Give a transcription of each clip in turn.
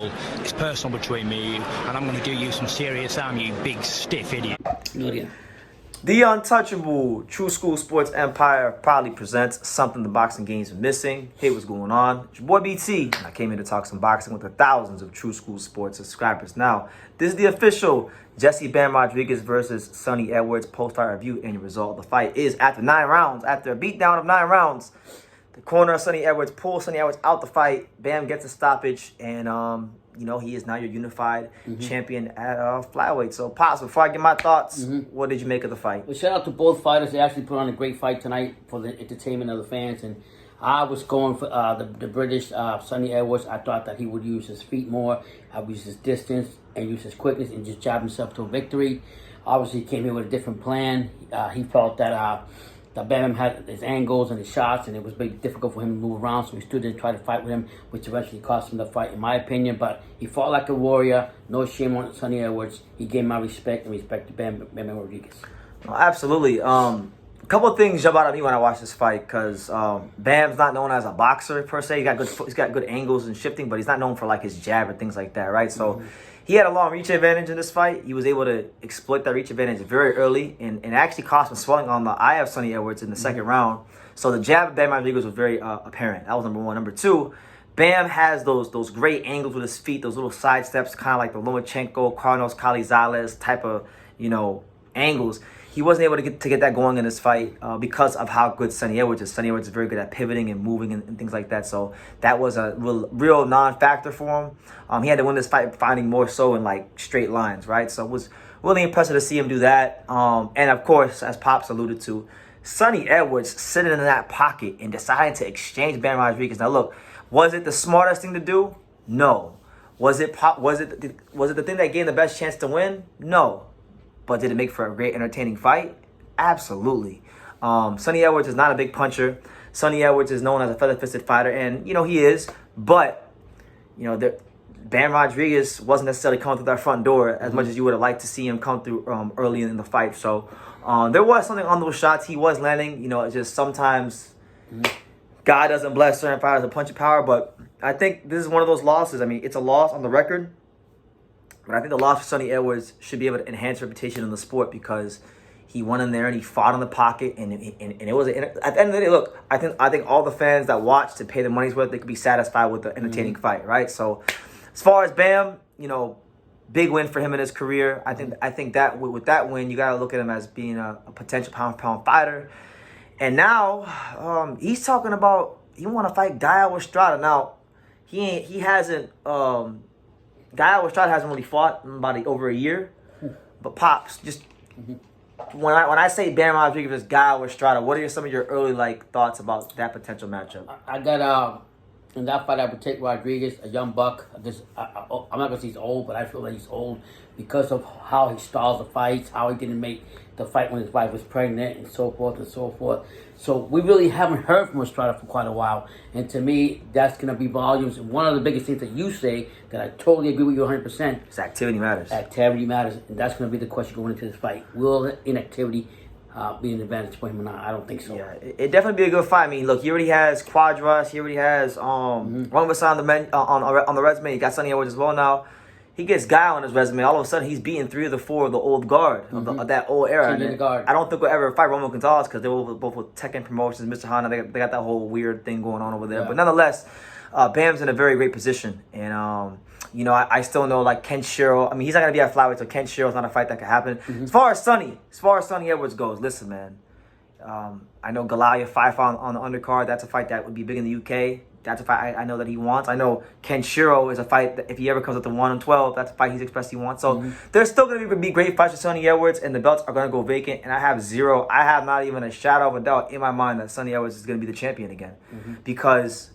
It's personal between me and you, and I'm going to do you some serious harm, you big stiff idiot. The Untouchable True School Sports Empire proudly presents something the boxing game's missing. Hey, what's going on? It's your boy BT, and I came here to talk some boxing with the thousands of True School Sports subscribers. Now, this is the official Jesse Bam Rodriguez versus Sonny Edwards post-fight review, and the result of the fight is after 9 rounds, after a beatdown of 9 rounds, the corner of Sonny Edwards pulls Sonny Edwards out the fight. Bam gets a stoppage, and he is now your unified champion at Flyweight. So, Pops, before I get my thoughts, what did you make of the fight? Well, shout out to both fighters. They actually put on a great fight tonight for the entertainment of the fans. And I was going for the British Sonny Edwards. I thought that he would use his feet more, use his distance, and use his quickness, and just jab himself to a victory. Obviously, he came here with a different plan. He felt that Bam had his angles and his shots, and it was very difficult for him to move around, so he stood there and tried to fight with him, which eventually cost him the fight, in my opinion. But he fought like a warrior. No shame on Sonny Edwards. He gave my respect and respect to Bam Rodriguez. Well, absolutely. A couple of things jump out at me when I watch this fight, because Bam's not known as a boxer per se. He's got good angles and shifting, but he's not known for like his jab or things like that, right? So he had a long reach advantage in this fight. He was able to exploit that reach advantage very early, and actually caused him swelling on the eye of Sonny Edwards in the second round. So the jab of Bam Rodriguez was very apparent. That was number one. Number two, Bam has those great angles with his feet, those little side steps, kind of like the Lomachenko, Carlos Calizales type of angles. He wasn't able to get that going in this fight because of how good Sonny Edwards is. Sonny Edwards is very good at pivoting and moving and things like that. So that was a real non-factor for him. He had to win this fight finding more so in like straight lines, right? So it was really impressive to see him do that. And of course, as Pops alluded to, Sonny Edwards sitting in that pocket and deciding to exchange Bam Rodriguez. Now look, was it the smartest thing to do? No. Was it the thing that gave him the best chance to win? No. But did it make for a great, entertaining fight? Absolutely. Sonny Edwards is not a big puncher. Sonny Edwards is known as a feather-fisted fighter, and, he is. But, Bam Rodriguez wasn't necessarily coming through that front door as much as you would have liked to see him come through early in the fight. So, there was something on those shots he was landing. It's just sometimes God doesn't bless certain fighters with punching power. But I think this is one of those losses. I mean, it's a loss on the record. But I think the loss for Sonny Edwards should be able to enhance reputation in the sport, because he went in there and he fought in the pocket, and it was at the end of the day. Look, I think all the fans that watched to pay their money's worth, they could be satisfied with the entertaining fight, right? So, as far as Bam, big win for him in his career. I think that with that win, you gotta look at him as being a potential pound-for-pound fighter. And now he's talking about he want to fight Gallo Estrada. Now he hasn't. Gallo Estrada hasn't really fought in about over a year. But Pops, just when I say Bam Rodriguez versus Gallo Estrada, what are some of your early thoughts about that potential matchup? I got in that fight I would take Rodriguez, a young buck. I'm not gonna say he's old, but I feel like he's old because of how he stalls the fights, how he didn't make the fight when his wife was pregnant, and so forth and so forth. So we really haven't heard from Estrada for quite a while. And to me, that's going to be volumes. And one of the biggest things that you say that I totally agree with you 100%. It's activity matters. Activity matters. And that's going to be the question going into this fight. Will inactivity be an advantage for him or not? I don't think so. Yeah, it definitely be a good fight. I mean, look, he already has Quadras. He already has Ron Vassan on the resume. He got Sonny Edwards as well now. He gets Guy on his resume. All of a sudden, he's beating 3 of the 4 of the old guard, of that old era. I don't think we'll ever fight Roman Gonzalez, because they were both with Tekken Promotions, Mr. Hanna. They got that whole weird thing going on over there. Yeah. But nonetheless, Bam's in a very great position. And, I still know, Ken Shiro. I mean, he's not going to be at Flyweight, so Ken Shiro's not a fight that could happen. As far as Sonny Edwards goes, listen, man. I know Galaya 5 on the undercard. That's a fight that would be big in the UK. That's a fight I know that he wants. I know Ken Shiro is a fight that if he ever comes up to 1-12, that's a fight he's expressed he wants. So there's still going to be great fights for Sonny Edwards, and the belts are going to go vacant. And I have not even a shadow of a doubt in my mind that Sonny Edwards is going to be the champion again, because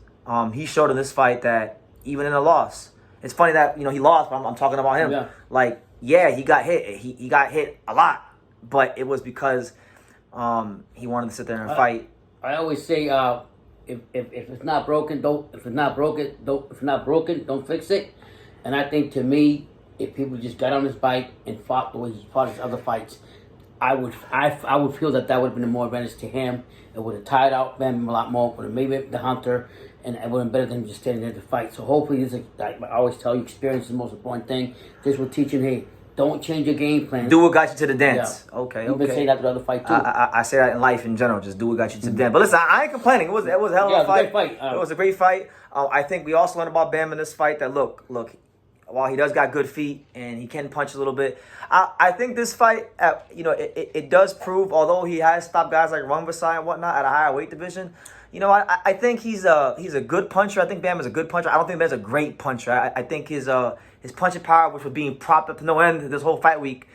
he showed in this fight that even in a loss, it's funny that he lost, but I'm talking about him. Yeah. He got hit. He got hit a lot, but it was because he wanted to sit there and fight. I always say. If it's not broken, don't fix it. And I think, to me, if people just got on his bike and fought the way he fought his other fights, I would feel that would have been a more advantage to him. It would have tired out Bam a lot more. Would have made the Hunter and it would have been better than him just standing there to fight. So hopefully, this is, like I always tell you, experience is the most important thing. This will teach him, hey, don't change your game plan. Do what got you to the dance. Yeah. Okay, You've been saying that to the other fight too. I say that in life in general. Just do what got you to the dance. But listen, I ain't complaining. It was a hell of a fight. Great fight. It was a great fight. I think we also learned about Bam in this fight that look, while he does got good feet and he can punch a little bit, I think this fight, it does prove, although he has stopped guys like Rumvasai and whatnot at a higher weight division, I think he's a good puncher. I think Bam is a good puncher. I don't think Bam's a great puncher. I think his punching power, which was being propped up to no end this whole fight week,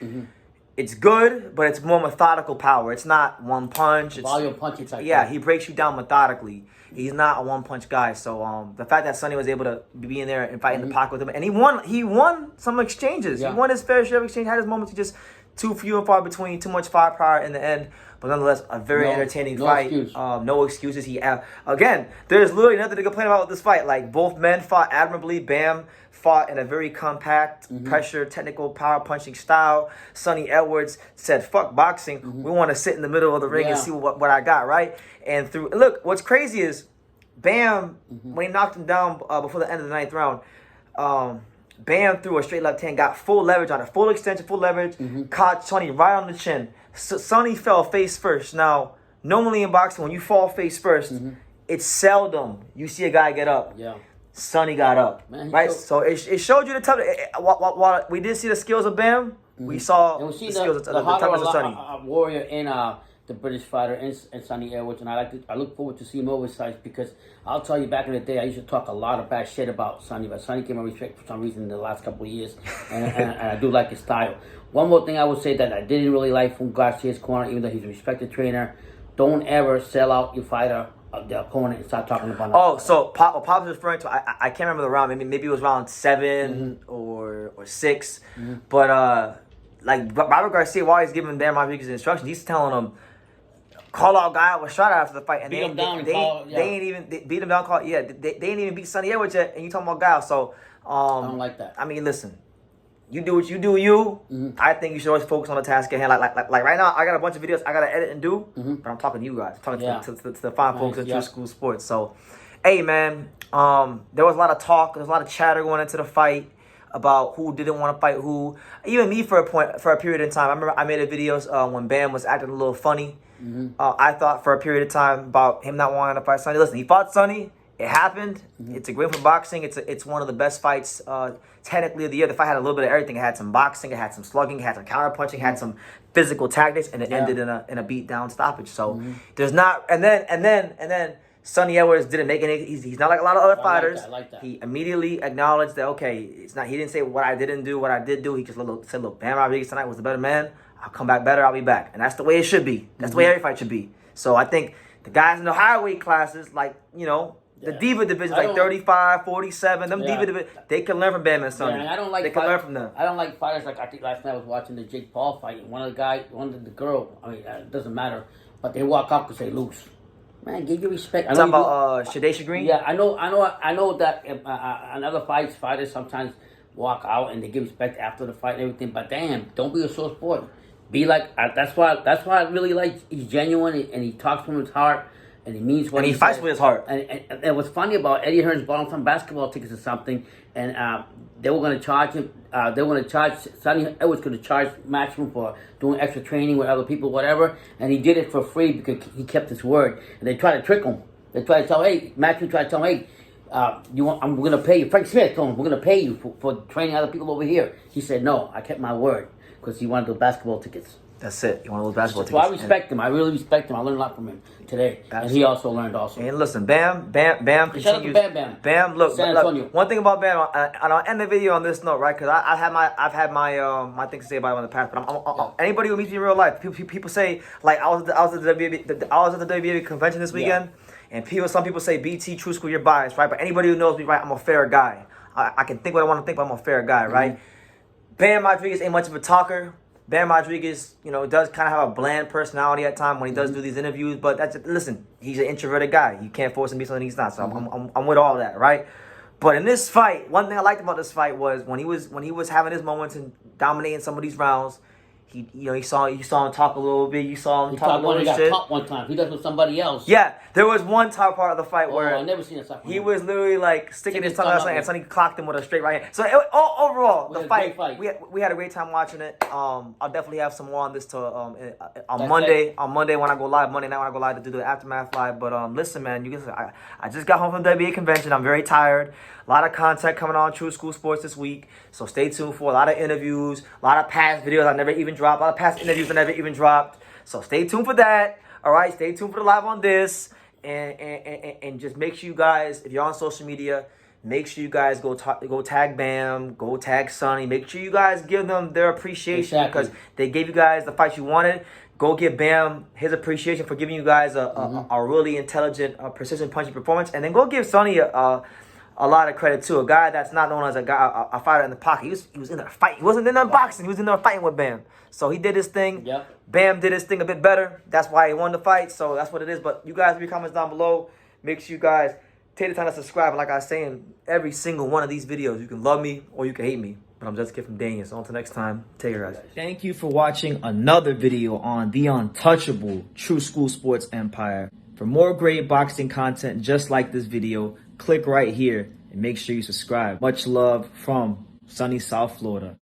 it's good, but it's more methodical power. It's not one punch. It's volume punching type. Yeah, he breaks you down methodically. He's not a one-punch guy. So the fact that Sonny was able to be in there and fight in the pocket with him, and he won some exchanges. Yeah. He won his fair share of exchange. Had his moments. He just too few and far between. Too much firepower in the end. But nonetheless, a very entertaining fight. Excuse. No excuses. Again, there's literally nothing to complain about with this fight. Like, both men fought admirably. Bam fought in a very compact, pressure, technical, power punching style. Sonny Edwards said, "Fuck boxing. We want to sit in the middle of the ring and see what I got," right? And look, what's crazy is Bam, when he knocked him down before the end of the 9th round, Bam threw a straight left hand, got full leverage on it, full extension, full leverage, caught Sonny right on the chin. Sonny fell face first. Now, normally in boxing, when you fall face first, it's seldom you see a guy get up. Yeah. Sonny got up, right? So it showed you the tough. While we did see the skills of Bam, we saw the skills of the toughness of Sonny. Warrior in the British fighter and Sonny Edwards, and I look forward to seeing more of his fights because I'll tell you, back in the day, I used to talk a lot of bad shit about Sonny, but Sonny came on respect for some reason in the last couple of years, and I do like his style. One more thing I would say that I didn't really like from Garcia's corner, even though he's a respected trainer, don't ever sell out your fighter, the opponent, and start talking about. Oh, so Pop was referring to, I can't remember the round. Maybe it was round 7 or 6, but like Robert Garcia, while he's giving Bam Rodriguez instructions, he's telling him, call out guy with shot after the fight, and they ain't even beat him down. They ain't even beat Sonny Edwards yet, and you talking about guy. So I don't like that. I mean, listen, you do what you do. I think you should always focus on the task at hand. Like right now, I got a bunch of videos I gotta edit and do, but I'm talking to you guys. I'm talking to the fine folks at True School Sports. So, hey man, there was a lot of talk, there was a lot of chatter going into the fight about who didn't want to fight who. Even me for a period of time. I remember I made a video when Bam was acting a little funny. I thought for a period of time about him not wanting to fight Sonny. Listen, he fought Sonny. It happened. It's a great for boxing. It's one of the best fights technically of the year. The fight had a little bit of everything. It had some boxing. It had some slugging. It had some counter punching. It had some physical tactics, and it ended in a beat down stoppage. So there's not. And then Sonny Edwards didn't make any. He's not like a lot of other fighters. I like that. He immediately acknowledged that it's not. He didn't say what I didn't do, what I did do. He just said, "Look, Bam Rodriguez tonight was the better man. I'll come back better. I'll be back." And that's the way it should be. That's the way every fight should be. So I think the guys in the higher weight classes, like the diva divisions, like 35, 47, them diva divisions, they can learn from Bam and Sonny. Yeah, and they can learn from them. I don't like fighters like, I think last night I was watching the Jake Paul fight, and one of the girl, I mean, it doesn't matter, but they walk up and say loose. Man, give your respect. Talking about Shadesha Green? Yeah, I know that in other fights, fighters sometimes walk out and they give respect after the fight and everything, but damn, don't be a sore sport. Be like, that's why I really like, he's genuine and he talks from his heart. And he means what he fights with his heart. And what's funny about Eddie Hearns bought him some basketball tickets or something, and they were going to charge him. They were going to charge Sonny Edwards going to charge Matchroom for doing extra training with other people, whatever. And he did it for free because he kept his word. And they tried to trick him. They tried to tell Matchroom tried to tell him, I'm going to pay you. Frank Smith told him, we're going to pay you for training other people over here. He said, no, I kept my word because he wanted those basketball tickets. That's it. You want those basketball tickets. So I respect him. I really respect him. I learned a lot from him today. And he also learned also. And listen, Bam continues. Shout out to Bam. Bam, look, one thing about Bam, and I'll end the video on this note, right? Because I've had my things to say about him in the past. But anybody who meets me in real life, people say, like, I was at the WBA convention this weekend, and some people say, BT, True School, you're biased, right? But anybody who knows me, right, I'm a fair guy. I can think what I want to think, but I'm a fair guy, right? Bam Rodriguez ain't much of a talker. Bam Rodriguez, does kind of have a bland personality at times when he does do these interviews. But listen, he's an introverted guy. You can't force him to be something he's not. So I'm with all that, right? But in this fight, one thing I liked about this fight was when he was having his moments and dominating some of these rounds, You saw him talk a little bit. You saw him talk a little He got shit. popped one time. He does with somebody else. Yeah, there was one part of the fight where I never seen that stuff. he was literally like sticking his tongue out and Sonny clocked him with a straight right hand. So overall, the fight, we had a great time watching it. I'll definitely have some more on this on Monday. On Monday when I go live, Monday night when I go live to do the aftermath live. But listen, man, I just got home from the WBA convention. I'm very tired. A lot of content coming on True School Sports this week. So stay tuned for a lot of interviews, a lot of past videos I never even dropped, a lot of past interviews I never even dropped. So stay tuned for that. All right, stay tuned for the live on this. And just make sure you guys, if you're on social media, make sure you guys go tag Bam, go tag Sonny. Make sure you guys give them their appreciation because they gave you guys the fights you wanted. Go give Bam his appreciation for giving you guys a really intelligent, precision punching performance. And then go give Sonny a lot of credit too. A guy that's not known as a fighter in the pocket. He was in there fighting. He wasn't in there boxing. He was in there fighting with Bam. So he did his thing. Yep. Bam did his thing a bit better. That's why he won the fight. So that's what it is. But you guys, leave your comments down below. Make sure you guys take the time to subscribe. And like I was saying, every single one of these videos, you can love me or you can hate me. But I'm just a kid from Daniel. So until next time, take care, guys. Thank you for watching another video on the untouchable True School Sports Empire. For more great boxing content just like this video, click right here and make sure you subscribe. Much love from sunny South Florida.